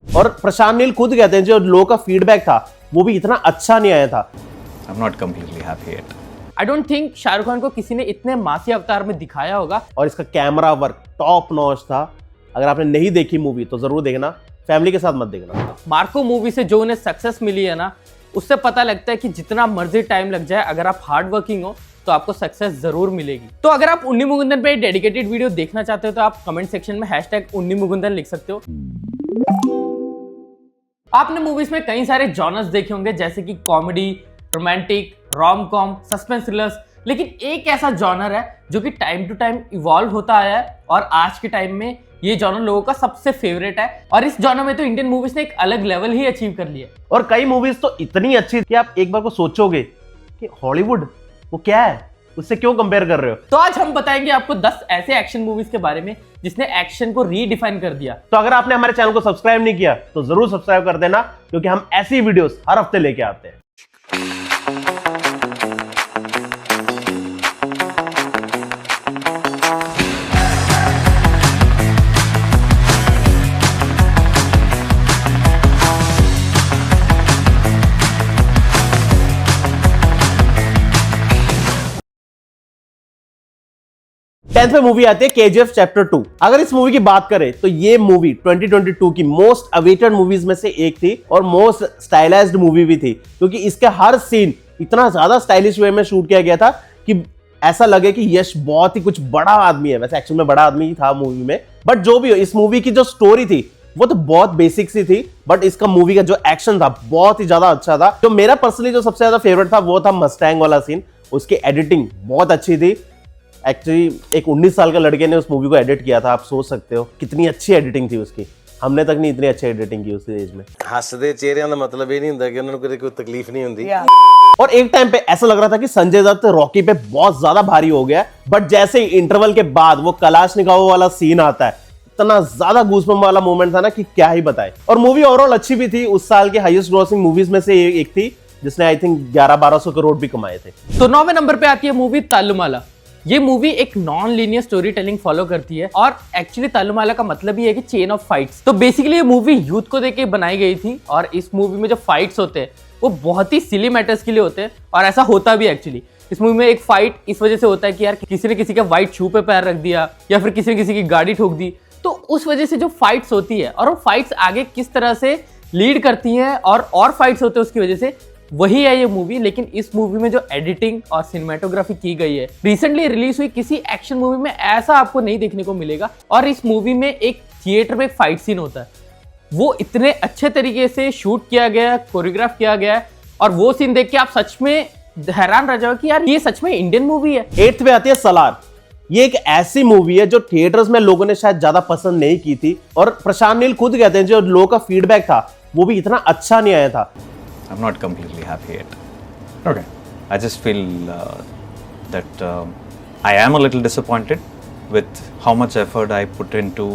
और प्रशांत नील खुद कहते हैं जो लोगों का फीडबैक था वो भी इतना अच्छा नहीं आया था। I'm not completely happy yet. I don't think Shahrukh Khan को किसी ने इतने मासी अवतार में दिखाया होगा। और इसका कैमरा वर्क टॉप नॉच था। अगर आपने नहीं देखी मूवी तो जरूर देखना, फैमिली के साथ मत देखना। मार्को मूवी से जो उन्हें सक्सेस मिली है ना, उससे पता लगता है कि जितना मर्जी टाइम लग जाए, अगर आप हार्ड वर्किंग हो तो आपको सक्सेस जरूर मिलेगी। तो अगर आप उन्नी मुकुंदन पे डेडिकेटेड वीडियो देखना चाहते हो तो आप कमेंट सेक्शन में #उन्नी मुकुंदन लिख सकते हो। आपने मूवीज में कई सारे जॉनर्स देखे होंगे जैसे कि comedy, romantic, rom com, suspense thrillers, लेकिन एक ऐसा जॉनर है जो कि टाइम टू टाइम इवॉल्व होता आया है और आज के टाइम में ये जॉनर लोगों का सबसे फेवरेट है। और इस जॉनर में तो इंडियन मूवीज ने एक अलग लेवल ही अचीव कर लिया। और कई मूवीज तो इतनी अच्छी कि आप एक बार को सोचोगे कि हॉलीवुड वो क्या है, उससे क्यों कंपेयर कर रहे हो। तो आज हम बताएंगे आपको 10 ऐसे एक्शन मूवीज के बारे में जिसने एक्शन को रीडिफाइन कर दिया। तो अगर आपने हमारे चैनल को सब्सक्राइब नहीं किया तो जरूर सब्सक्राइब कर देना, क्योंकि हम ऐसी वीडियोस हर हफ्ते लेके आते हैं। टेंथ में मूवी आती है KGF चैप्टर 2। अगर इस मूवी की बात करें तो ये मूवी 2022 की मोस्ट अवेटेड मूवीज में से एक थी और मोस्ट स्टाइलाइज्ड मूवी भी थी, क्योंकि इसका हर सीन इतना ज्यादा स्टाइलिश वे में शूट किया गया था कि ऐसा लगे कि यश बहुत ही कुछ बड़ा आदमी है। वैसे एक्चुअल में बड़ा आदमी ही था मूवी में, बट जो भी हो, इस मूवी की जो स्टोरी थी वो तो बहुत बेसिक सी थी, बट इसका मूवी का जो एक्शन था बहुत ही ज्यादा अच्छा था। जो मेरा पर्सनली जो सबसे ज्यादा फेवरेट था वो था मस्टैंग वाला सीन। उसकी एडिटिंग बहुत अच्छी थी। एक्चुअली एक 19 साल का लड़के ने उस मूवी को एडिट किया था। आप सोच सकते हो कितनी अच्छी एडिटिंग थी उसकी। हमने तक नहीं इतनी अच्छी एडिटिंग की उस एज में। हੱਸਦੇ ਚਿਹਰਿਆਂ ਦਾ ਮਤਲਬ ਇਹ ਨਹੀਂ ਹੁੰਦਾ ਕਿ ਉਹਨਾਂ ਨੂੰ ਕੋਈ ਤਕਲੀਫ नहीं ਹੁੰਦੀ। और एक टाइम पे ऐसा लग रहा था कि संजय दत्त रॉकी पे बहुत ज्यादा भारी हो गया, बट जैसे ही इंटरवल के बाद वो कलाशनिकोव वाला सीन आता है, इतना ज्यादा गूज़बम्प वाला मोमेंट था ना कि क्या ही बताए। और मूवी ओवरऑल अच्छी भी थी। उस साल के हाईएस्ट ग्रॉसिंग मूवीज में से एक थी जिसने आई थिंक 1100-1200 करोड़ भी कमाए थे। तो 9वें नंबर पे आती है मूवी तालुमाला। ये मूवी एक non linear story telling follow करती है और एक्चुअली तालुमाला का मतलब ही है कि चेन ऑफ फाइट्स। तो बेसिकली ये मूवी यूथ को देके बनाई गई थी और इस मूवी में जो फाइट्स होते हैं वो बहुत ही सिली मैटर्स के लिए होते हैं और ऐसा होता भी एक्चुअली। इस मूवी में एक फाइट इस वजह से होता है कि यार किसी ने किसी के व्हाइट शू पे पैर रख दिया या फिर किसी ने किसी की गाड़ी ठोक दी, तो उस वजह से जो फाइट्स होती है और वो फाइट्स आगे किस तरह से लीड करती हैं और फाइट्स होते हैं उसकी वजह से, वही है ये मूवी। लेकिन इस मूवी में जो एडिटिंग और सिनेमेटोग्राफी की गई है, रिसेंटली रिलीज हुई किसी एक्शन मूवी में ऐसा आपको नहीं देखने को मिलेगा। और इस मूवी में एक थिएटर में एक फाइट सीन होता है, वो इतने अच्छे तरीके से शूट किया गया है, कोरियोग्राफ किया गया है और वो सीन देख के आप सच में हैरान रह जाओगे कि यार ये सच में इंडियन मूवी है। 8th पे आती है सलार। ये एक ऐसी मूवी है जो थिएटर्स में लोगों ने शायद ज्यादा पसंद नहीं की थी और प्रशांत नील खुद कहते हैं जो लोगों का फीडबैक था वो भी इतना अच्छा नहीं आया था। I'm not completely happy yet. Okay. I just feel that I am a little disappointed with how much effort I put into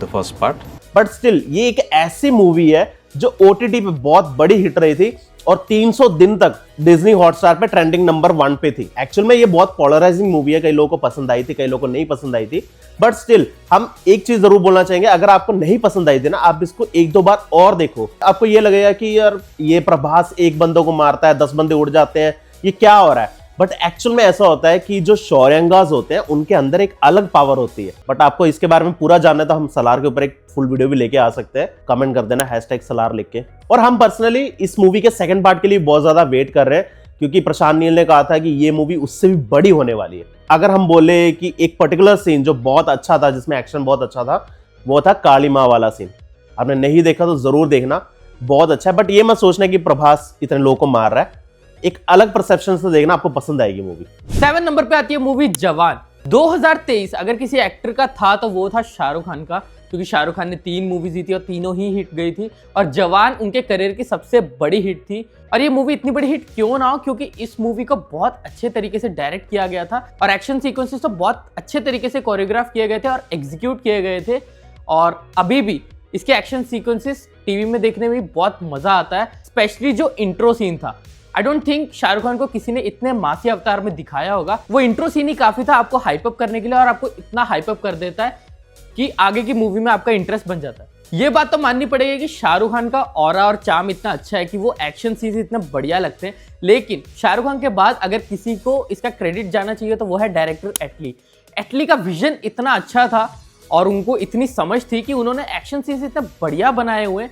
the first part. But still ये एक ऐसी मूवी है जो OTT पे बहुत बड़ी हिट रही थी और 300 दिन तक डिज्नी हॉटस्टार पे ट्रेंडिंग नंबर 1 पे थी। एक्चुअल में ये बहुत पोलराइजिंग मूवी है, कई लोगों को पसंद आई थी, कई लोगों को नहीं पसंद आई थी, बट स्टिल हम एक चीज जरूर बोलना चाहेंगे, अगर आपको नहीं पसंद आई थी ना, आप इसको 1-2 बार और देखो। आपको ये लगेगा कि यार ये प्रभास एक बंदों को मारता है, 10 बंदे उड़ जाते हैं, ये क्या हो रहा है। बट एक्चुअल में ऐसा होता है कि जो शौर्यंगाज होते हैं उनके अंदर एक अलग पावर होती है। बट आपको इसके बारे में पूरा जानना है तो हम सलार के ऊपर एक फुल वीडियो भी लेके आ सकते हैं। कमेंट कर देना #सलार लिख के। और हम पर्सनली इस मूवी के सेकंड पार्ट के लिए बहुत ज्यादा वेट कर रहे हैं, क्योंकि प्रशांत नील ने कहा था कि ये मूवी उससे भी बड़ी होने वाली है। अगर हम बोले कि एक पर्टिकुलर सीन जो बहुत अच्छा था, जिसमें एक्शन बहुत अच्छा था, वो था काली माँ वाला सीन। आपने नहीं देखा तो जरूर देखना, बहुत अच्छा है। बट ये मत सोचना कि प्रभास इतने लोगों को मार रहा है, एक अलग परसेप्शन से देखना, आपको पसंद आएगी मूवी। 7 नंबर पे आती है मूवी जवान। 2023 अगर किसी एक्टर का था तो वो था शाहरुख खान का, क्योंकि शाहरुख खान ने 3 मूवीज दी थी और तीनों ही हिट गई थी और जवान उनके करियर की सबसे बड़ी हिट थी। और ये मूवी इतनी बड़ी हिट क्यों ना हो, क्योंकि इस मूवी को बहुत अच्छे तरीके से डायरेक्ट किया गया था और एक्शन सीक्वेंसेस तो बहुत अच्छे तरीके से कोरियोग्राफ किए गए थे और एग्जीक्यूट किए गए थे। और अभी भी इसके एक्शन सीक्वेंसेस टीवी में देखने में बहुत मजा आता है, स्पेशली जो इंट्रो सीन था। I don't think Shahrukh Khan को किसी ने इतने मासी अवतार में दिखाया होगा। वो इंट्रो सीन ही काफी था आपको हाइप अप करने के लिए और आपको इतना हाइप अप कर देता है कि आगे की मूवी में आपका इंटरेस्ट बन जाता है। ये बात तो माननी पड़ेगी कि शाहरुख खान का ऑरा और चार्म इतना अच्छा है कि वो एक्शन सीन्स इतने बढ़िया लगते हैं। लेकिन शाहरुख खान के बाद अगर किसी को इसका क्रेडिट जाना चाहिए तो वो है डायरेक्टर एटली। एटली का विजन इतना अच्छा था और उनको इतनी समझ थी कि उन्होंने एक्शन सीन्स इतने बढ़िया बनाए हुए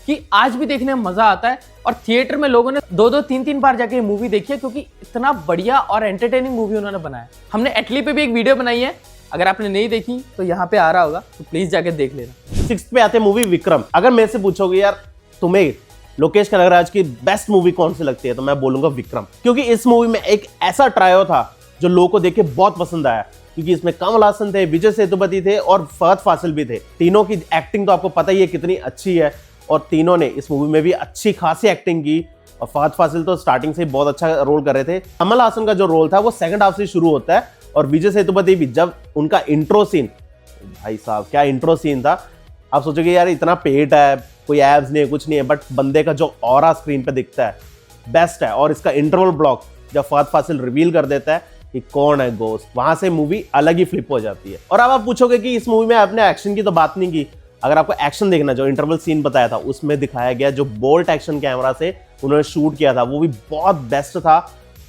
कि आज भी देखने में मजा आता है। और थिएटर में लोगों ने 2-2, 3-3 बार जाके मूवी देखी है क्योंकि इतना बढ़िया और एंटरटेनिंग मूवी उन्होंने बनाया। हमने एटली पे भी एक वीडियो बनाई है, अगर आपने नहीं देखी तो यहाँ पे आ रहा होगा, तो प्लीज जाके देख लेना। 6th पे आते मूवी विक्रम। अगर मेरे से पूछोगे यार तुम्हें लोकेश कनगराज की बेस्ट मूवी कौन सी लगती है, तो मैं बोलूंगा विक्रम। क्योंकि इस मूवी में एक ऐसा ट्रायो था जो लोगों को देख के बहुत पसंद आया, क्योंकि इसमें कमल हासन थे, विजय सेतुपति थे और फहद फासिल भी थे। तीनों की एक्टिंग तो आपको पता ही है कितनी अच्छी है और तीनों ने इस मूवी में भी अच्छी खासी एक्टिंग की। और फहद फासिल तो स्टार्टिंग से ही बहुत अच्छा रोल कर रहे थे। कमल हासन का जो रोल था वो सेकंड हाफ से शुरू होता है और विजय सेतुपति भी, जब उनका इंट्रो सीन, भाई साहब क्या इंट्रो सीन था। आप सोचोगे यार इतना पेट है, कोई एब्स नहीं है, कुछ नहीं है, बट बंदे का जो ऑरा स्क्रीन पे दिखता है बेस्ट है। और इसका इंटरवल ब्लॉक जब फहद फासिल रिवील कर देता है कि कौन है गोस्ट, वहां से मूवी अलग ही फ्लिप हो जाती है। और अब आप पूछोगे कि इस मूवी में आपने एक्शन की तो बात नहीं की। अगर आपको एक्शन देखना, जो इंटरवल सीन बताया था उसमें दिखाया गया, जो बोल्ट एक्शन कैमरा से उन्होंने शूट किया था वो भी बहुत बेस्ट था।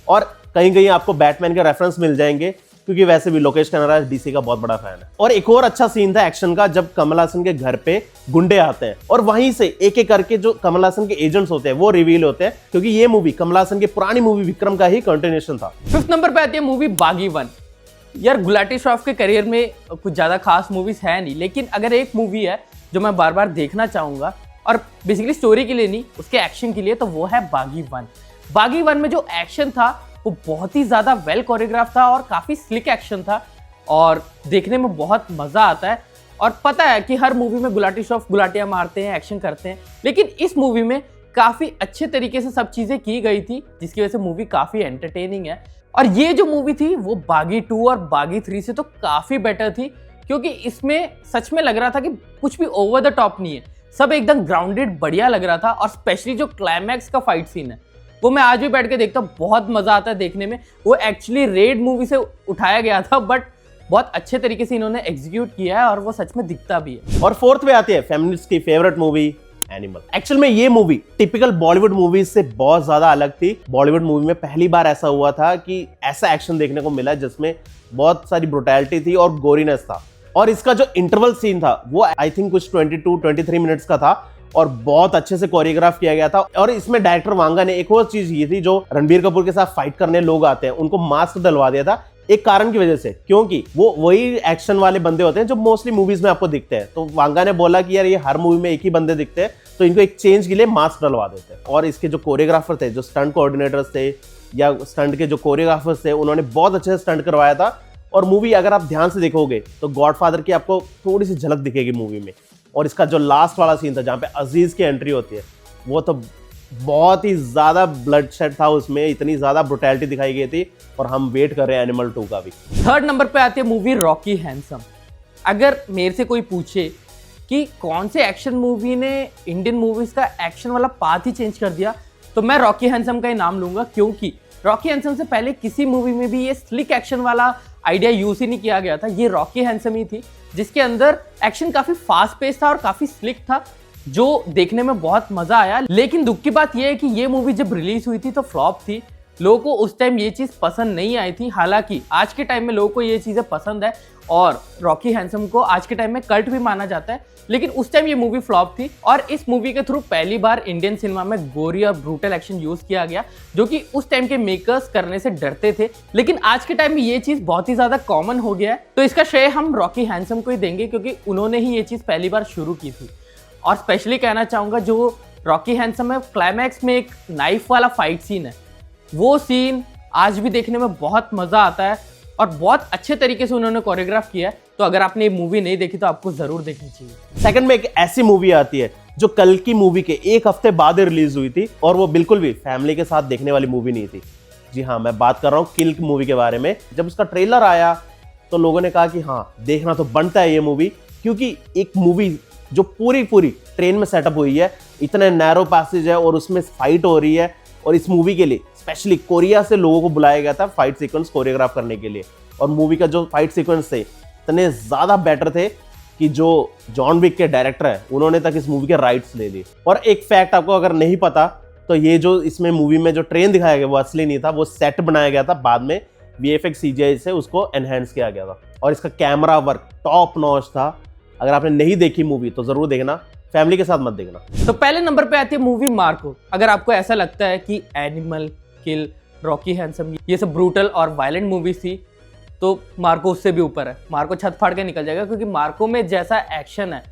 और कहीं कहीं आपको बैटमैन के रेफरेंस मिल जाएंगे, क्योंकि वैसे भी लोकेश कनगराज डीसी का बहुत बड़ा फैन है। और एक और अच्छा सीन था एक्शन का, जब कमल हासन के घर पे गुंडे आते हैं और वहीं से एक एक करके जो कमल हासन के एजेंट्स होते हैं वो रिवील होते हैं, क्योंकि ये मूवी कमल हासन की पुरानी मूवी विक्रम का ही कंटिन्यूएशन था। 5th नंबर पे आती है मूवी बागी 1। यार गुलाटी श्रॉफ के करियर में कुछ ज्यादा खास मूवीज है नहीं, लेकिन अगर एक मूवी है जो मैं बार बार देखना चाहूंगा और बेसिकली स्टोरी के लिए नहीं, उसके एक्शन के लिए, तो वो है बागी 1। बागी 1 में जो एक्शन था वो बहुत ही ज्यादा वेल कोरियोग्राफ था और काफी स्लिक एक्शन था और देखने में बहुत मजा आता है। और पता है कि हर मूवी में गुलाटी श्रॉफ गुलाटियां मारते हैं, एक्शन करते हैं, लेकिन इस मूवी में काफी अच्छे तरीके से सब चीजें की गई थी, जिसकी वजह से मूवी काफी एंटरटेनिंग है। और ये जो मूवी थी वो बागी 2 और बागी 3 से तो काफी बेटर थी, क्योंकि इसमें सच में लग रहा था कि कुछ भी ओवर द टॉप नहीं है, सब एकदम ग्राउंडेड बढ़िया लग रहा था। और स्पेशली जो क्लाइमैक्स का फाइट सीन है वो मैं आज भी बैठ के देखता हूँ, बहुत मजा आता है देखने में। वो एक्चुअली रेड मूवी से उठाया गया था, बट बहुत अच्छे तरीके से इन्होंने एग्जीक्यूट किया है और वो सच में दिखता भी है। और 4th पे आती है फेमिनिस्ट की फेवरेट मूवी एनिमल। एक्चुअल में ये मूवी टिपिकल बॉलीवुड मूवीज से बहुत ज्यादा अलग थी। बॉलीवुड मूवी में पहली बार ऐसा हुआ था कि ऐसा एक्शन देखने को मिला जिसमें बहुत सारी ब्रुटैलिटी थी और गोरीनेस था। और इसका जो इंटरवल सीन था वो आई थिंक कुछ 22-23 मिनट्स का था और बहुत अच्छे से कोरियोग्राफ किया गया था। और इसमें डायरेक्टर वांगा ने एक और चीज की थी, जो रणबीर कपूर के साथ फाइट करने लोग आते हैं उनको मास्क डलवा दिया था, एक कारण की वजह से, क्योंकि वो वही एक्शन वाले बंदे होते हैं जो मोस्टली मूवीज में आपको दिखते हैं। तो वांगा ने बोला कि यार ये हर मूवी में एक ही बंदे दिखते हैं, तो इनको एक चेंज के लिए मास्क डलवा देते हैं। और इसके जो कोरियोग्राफर थे, जो स्टंट कोऑर्डिनेटर्स थे या स्टंट के जो कोरियोग्राफर्स थे, उन्होंने बहुत अच्छे से स्टंट करवाया था। और मूवी अगर आप ध्यान से देखोगे तो गॉडफादर की आपको थोड़ी सी झलक दिखेगी मूवी में। और इसका जो लास्ट वाला सीन था जहाँ पे अजीज की एंट्री होती है, वो तो बहुत ही ज्यादा ब्लडशेड था, उसमें इतनी ज्यादा ब्रुटैलिटी दिखाई गई थी। और हम वेट कर रहे हैं एनिमल 2 का भी। 3rd नंबर पे आती है मूवी रॉकी हैंडसम। अगर मेरे से कोई पूछे कि कौन से एक्शन मूवी ने इंडियन मूवीज का एक्शन वाला पाथ ही चेंज कर दिया, तो मैं रॉकी हैंडसम का ही नाम लूंगा। क्योंकि रॉकी हैंडसम से पहले किसी मूवी में भी ये स्लिक एक्शन वाला आइडिया यूज ही नहीं किया गया था। ये रॉकी हैंडसम ही थी जिसके अंदर एक्शन काफी फास्ट पेस था और काफी स्लिक था, जो देखने में बहुत मजा आया। लेकिन दुख की बात यह है कि ये मूवी जब रिलीज हुई थी तो फ्लॉप थी, लोगों को उस टाइम ये चीज पसंद नहीं आई थी। हालांकि आज के टाइम में लोगों को ये चीजें पसंद है और रॉकी हैंडसम को आज के टाइम में कल्ट भी माना जाता है, लेकिन उस टाइम ये मूवी फ्लॉप थी। और इस मूवी के थ्रू पहली बार इंडियन सिनेमा में गोरी और ब्रूटल एक्शन यूज किया गया, जो कि उस टाइम के मेकर्स करने से डरते थे, लेकिन आज के टाइम में ये चीज बहुत ही ज्यादा कॉमन हो गया है। तो इसका श्रेय हम रॉकी हैंडसम को ही देंगे, क्योंकि उन्होंने ही ये चीज पहली बार शुरू की थी। और स्पेशली कहना चाहूंगा, जो रॉकी हैंडसम है क्लाइमैक्स में एक नाइफ वाला फाइट सीन है, वो सीन आज भी देखने में बहुत मजा आता है और बहुत अच्छे तरीके से उन्होंने कोरियोग्राफ किया है। तो अगर आपने ये मूवी नहीं देखी तो आपको जरूर देखनी चाहिए। सेकंड में एक ऐसी मूवी आती है जो कल की मूवी के एक हफ्ते बाद रिलीज हुई थी और वो बिल्कुल भी फैमिली के साथ देखने वाली मूवी नहीं थी। जी हाँ, मैं बात कर रहा हूँ किल मूवी के बारे में। जब उसका ट्रेलर आया तो लोगों ने कहा कि हाँ देखना तो बनता है ये मूवी, क्योंकि एक मूवी जो पूरी ट्रेन में सेटअप हुई है, इतने नैरो पैसेज है और उसमें फाइट हो रही है। और इस मूवी के लिए स्पेशली कोरिया से लोगों को बुलाया गया था फाइट सीक्वेंस कोरियोग्राफ करने के लिए। और मूवी का जो फाइट सीक्वेंस थे इतने ज्यादा बेटर थे कि जो जॉन विक के डायरेक्टर है उन्होंने तक इस मूवी के राइट्स ले लिए। और एक फैक्ट आपको अगर नहीं पता तो ये जो इसमें मूवी में जो ट्रेन दिखाया गया वो असली नहीं था, वो सेट बनाया गया था, बाद में VFX CGI से उसको एनहेंस किया गया था। और इसका कैमरा वर्क टॉप नॉच था। अगर आपने नहीं देखी मूवी तो जरूर देखना, फैमिली के साथ मत देखना। तो पहले नंबर पे आती है मूवी मार्को। अगर आपको ऐसा लगता है कि एनिमल, किल, रॉकी हैंडसम ये सब ब्रूटल और वायलेंट मूवीज थी तो मार्को उससे भी ऊपर है। मार्को छत फाड़ के निकल जाएगा, क्योंकि मार्को में जैसा एक्शन है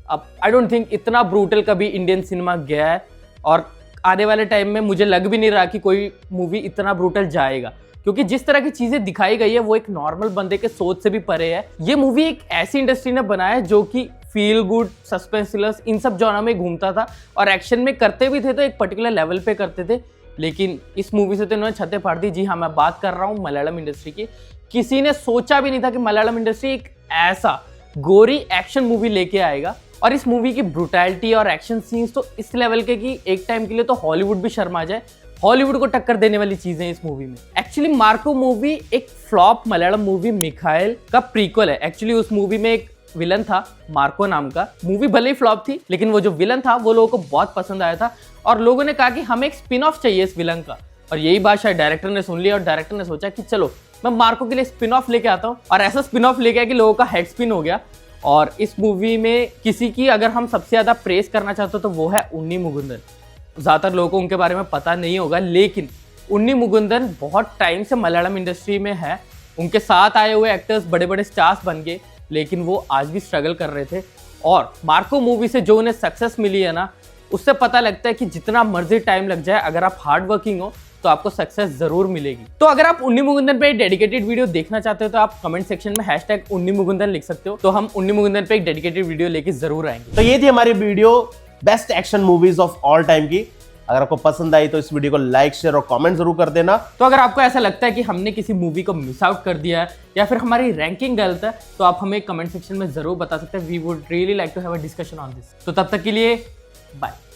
अब आई डोंट थिंक इतना ब्रूटल कभी इंडियन सिनेमा गया है, और आने वाले टाइम में मुझे लग भी नहीं रहा कि कोई मूवी इतना ब्रूटल जाएगा, क्योंकि जिस तरह की चीजें दिखाई गई है वो एक नॉर्मल बंदे के सोच से भी परे है। ये मूवी एक ऐसी इंडस्ट्री ने बनाया है जो कि फील गुड, सस्पेंस थ्रिलर्स इन सब जॉनर में घूमता था, और एक्शन में करते भी थे तो एक पर्टिकुलर लेवल पे करते थे। लेकिन इस मूवी से तो इन्होंने छतें फाड़ दी। जी हाँ, मैं बात कर रहा हूँ मलयालम इंडस्ट्री की। किसी ने सोचा भी नहीं था कि मलयालम इंडस्ट्री एक ऐसा गोरी एक्शन मूवी लेके आएगा, और इस मूवी की ब्रूटैलिटी और एक्शन सीन्स तो इस लेवल के कि एक टाइम के लिए तो हॉलीवुड भी शर्मा जाए। हॉलीवुड को टक्कर देने वाली चीजें इस मूवी में। एक्चुअली मार्को मूवी एक फ्लॉप मलयालम मूवी मिखाइल का प्रीक्वल है। एक्चुअली उस मूवी में एक विलन था मार्को नाम का। मूवी भले ही फ्लॉप थी, लेकिन वो जो विलन था वो लोगों को बहुत पसंद आया था, और लोगों ने कहा कि हमें एक स्पिन ऑफ चाहिए इस विलन का। और यही बात शायद डायरेक्टर ने सुन लिया, और डायरेक्टर ने सोचा कि चलो मैं मार्को के लिए स्पिन ऑफ लेके आता हूँ, और ऐसा स्पिन ऑफ लेके आया कि लोगों का हेड स्पिन हो गया। और इस मूवी में किसी की अगर हम सबसे ज्यादा प्रेस करना चाहते हो तो वो है उन्नी मुकुंदन। ज्यादातर लोगों को उनके बारे में पता नहीं होगा, लेकिन उन्नी मुकुंदन बहुत टाइम से मलयालम इंडस्ट्री में है। उनके साथ आए हुए एक्टर्स बड़े बड़े स्टार्स बन गए, लेकिन वो आज भी स्ट्रगल कर रहे थे। और मार्को मूवी से जो उन्हें सक्सेस मिली है ना, उससे पता लगता है कि जितना मर्जी टाइम लग जाए, अगर आप हार्ड वर्किंग हो तो आपको सक्सेस जरूर मिलेगी। तो अगर आप उन्नी मुकुंदन पे डेडिकेटेड वीडियो देखना चाहते हो तो आप कमेंट सेक्शन में #उन्नी मुकुंदन लिख सकते हो, तो हम उन्नी मुकुंदन पे एक डेडिकेटेड वीडियो लेके जरूर आएंगे। तो ये थी हमारी video best action movies of all time की। अगर आपको पसंद आई तो इस वीडियो को लाइक, शेयर और कमेंट जरूर कर देना। तो अगर आपको ऐसा लगता है कि हमने किसी मूवी को मिस आउट कर दिया है या फिर हमारी रैंकिंग गलत है, तो आप हमें कमेंट सेक्शन में जरूर बता सकते हैं। We would really like to have a discussion on this. तो तब तक के लिए बाय।